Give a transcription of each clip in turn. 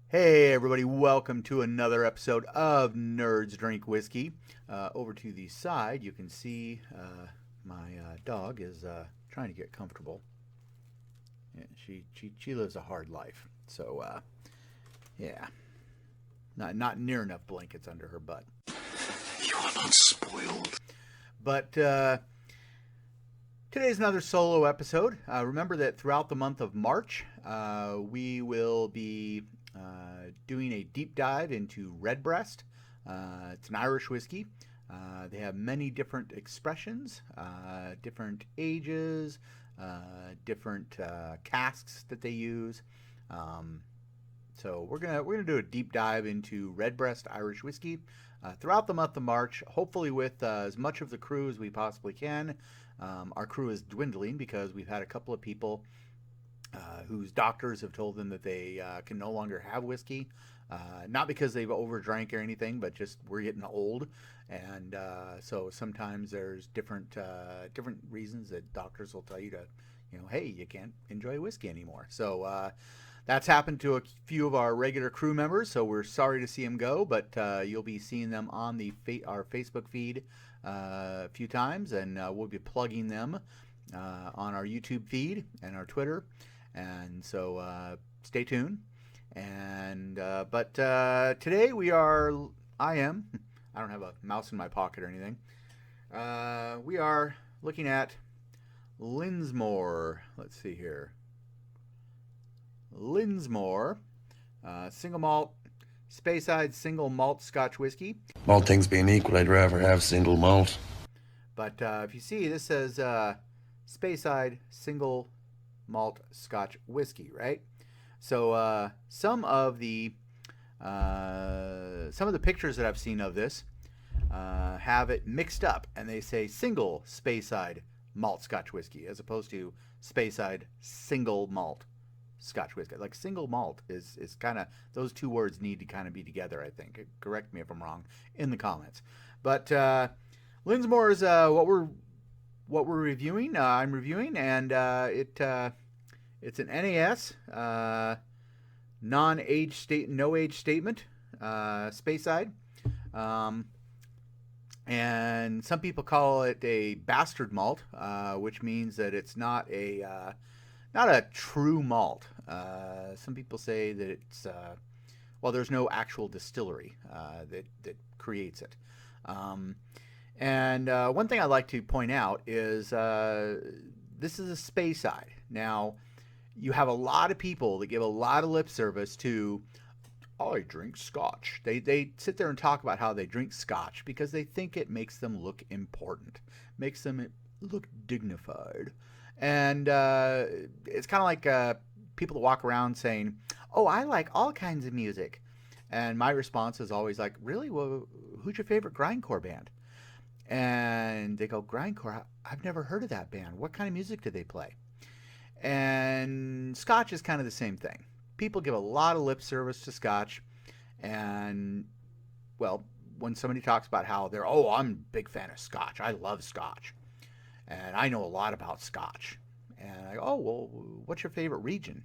Hey everybody, welcome to another episode of Nerds Drink Whiskey. Over to the side, you can see my dog is trying to get comfortable. Yeah, she lives a hard life, so yeah, not near enough blankets under her butt. You are not spoiled. But today's another solo episode. Remember that throughout the month of March, we will be doing a deep dive into Redbreast. It's an Irish whiskey. They have many different expressions, different ages, different casks that they use. So we're gonna do a deep dive into Redbreast Irish whiskey throughout the month of March. Hopefully with as much of the crew as we possibly can. Our crew is dwindling because we've had a couple of people whose doctors have told them that they can no longer have whiskey. Not because they've overdrank or anything, but just we're getting old, and so sometimes there's different reasons that doctors will tell you to, hey, you can't enjoy whiskey anymore. So that's happened to a few of our regular crew members. So we're sorry to see them go, but you'll be seeing them on our Facebook feed a few times, and we'll be plugging them on our YouTube feed and our Twitter. And so stay tuned. And but today I don't have a mouse in my pocket or anything. We are looking at Lismore. Let's see here. Lismore, single malt, Speyside single malt Scotch whiskey. All things being equal, I'd rather have single malt. But if you see, this says Speyside single malt Scotch whiskey, right? So some of the pictures that I've seen of this have it mixed up, and they say single Speyside malt Scotch whiskey as opposed to Speyside single malt Scotch whiskey. Like single malt is kind of, those two words need to kind of be together, I think. Correct me if I'm wrong in the comments. But Lismore is what we're reviewing. I'm reviewing, and it's an NAS, no age statement, Speyside, and some people call it a bastard malt, which means that it's not a true malt. Some people say that it's there's no actual distillery that creates it. And one thing I'd like to point out is this is a Speyside. Now, you have a lot of people that give a lot of lip service to, I drink Scotch. They sit there and talk about how they drink Scotch because they think it makes them look important, makes them look dignified. And it's kind of like people that walk around saying, oh, I like all kinds of music. And my response is always like, really? Well, who's your favorite grindcore band? And they go, grindcore? I've never heard of that band. What kind of music do they play? And Scotch is kind of the same thing. People give a lot of lip service to Scotch, and well, when somebody talks about how I'm a big fan of Scotch, I love Scotch, and I know a lot about Scotch, and I go, oh, well, what's your favorite region?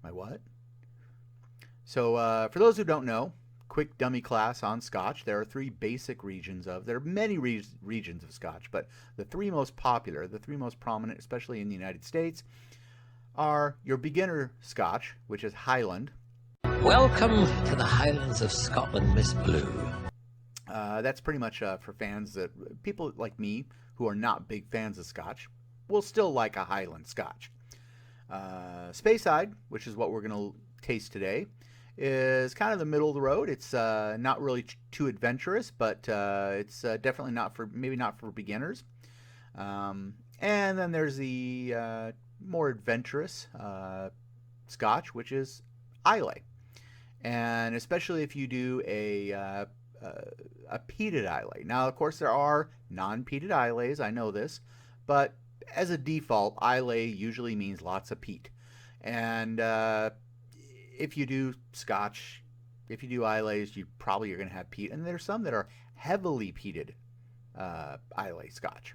My what? So for those who don't know, quick dummy class on Scotch. There are three basic regions there are many regions of Scotch, but the three most popular, the three most prominent, especially in the United States, are your beginner Scotch, which is Highland. Welcome to the Highlands of Scotland, Miss Blue. That's pretty much for fans people like me who are not big fans of Scotch will still like a Highland Scotch. Speyside, which is what we're going to taste today, is kind of the middle of the road. It's not really too adventurous, but it's definitely not for beginners. And then there's the more adventurous Scotch, which is Islay. And especially if you do a peated Islay. Now, of course, there are non-peated Islays. I know this, but as a default, Islay usually means lots of peat. And if you do Scotch, if you do Islay's, you probably are going to have peat. And there's some that are heavily peated Islay Scotch.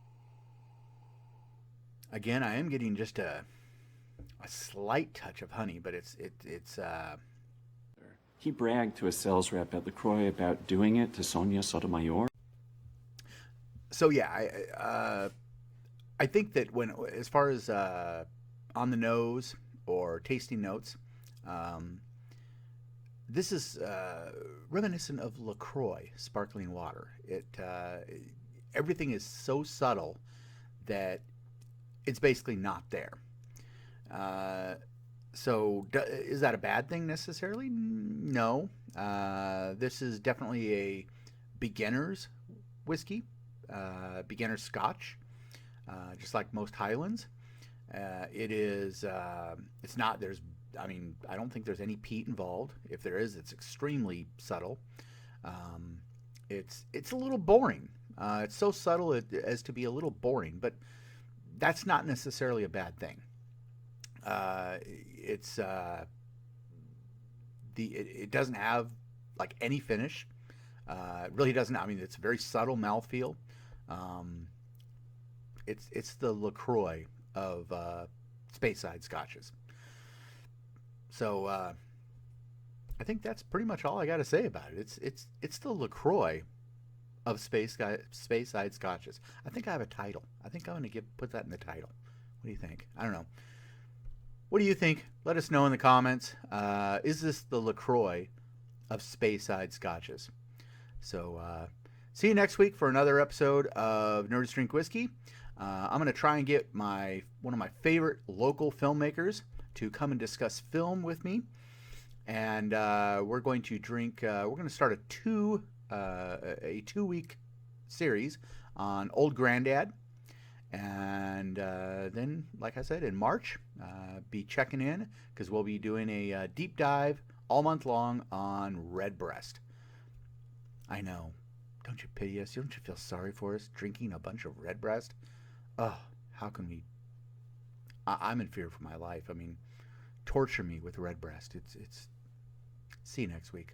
Again, I am getting just a slight touch of honey, but it's He bragged to a sales rep at Lacroix about doing it to Sonia Sotomayor. so yeah. I think that as far as on the nose or tasting notes, this is reminiscent of Lacroix sparkling water. Everything is so subtle that it's basically not there. So is that a bad thing necessarily? No. This is definitely a beginner's whiskey, beginner's Scotch, just like most Highlands. It is. It's not. I don't think there's any peat involved. If there is, it's extremely subtle. It's a little boring. It's so subtle as to be a little boring, but that's not necessarily a bad thing. It doesn't have like any finish. It really doesn't. I mean, it's a very subtle mouthfeel. It's the Lacroix of Speyside Scotches. So I think that's pretty much all I got to say about it. It's the Lacroix of Speyside Scotches. I think I have a title. I think I'm going to put that in the title. What do you think? I don't know. What do you think? Let us know in the comments. Is this the Lacroix of Speyside Scotches? So see you next week for another episode of Nerds Drink Whiskey. I'm going to try and get one of my favorite local filmmakers to come and discuss film with me. And we're going to drink, we're going to start a 2-week series on Old Grandad. And then, like I said, in March, be checking in because we'll be doing a deep dive all month long on Redbreast. I know. Don't you pity us? Don't you feel sorry for us drinking a bunch of Redbreast? Oh, how can we? I'm in fear for my life. I mean, torture me with Redbreast. It's. See you next week.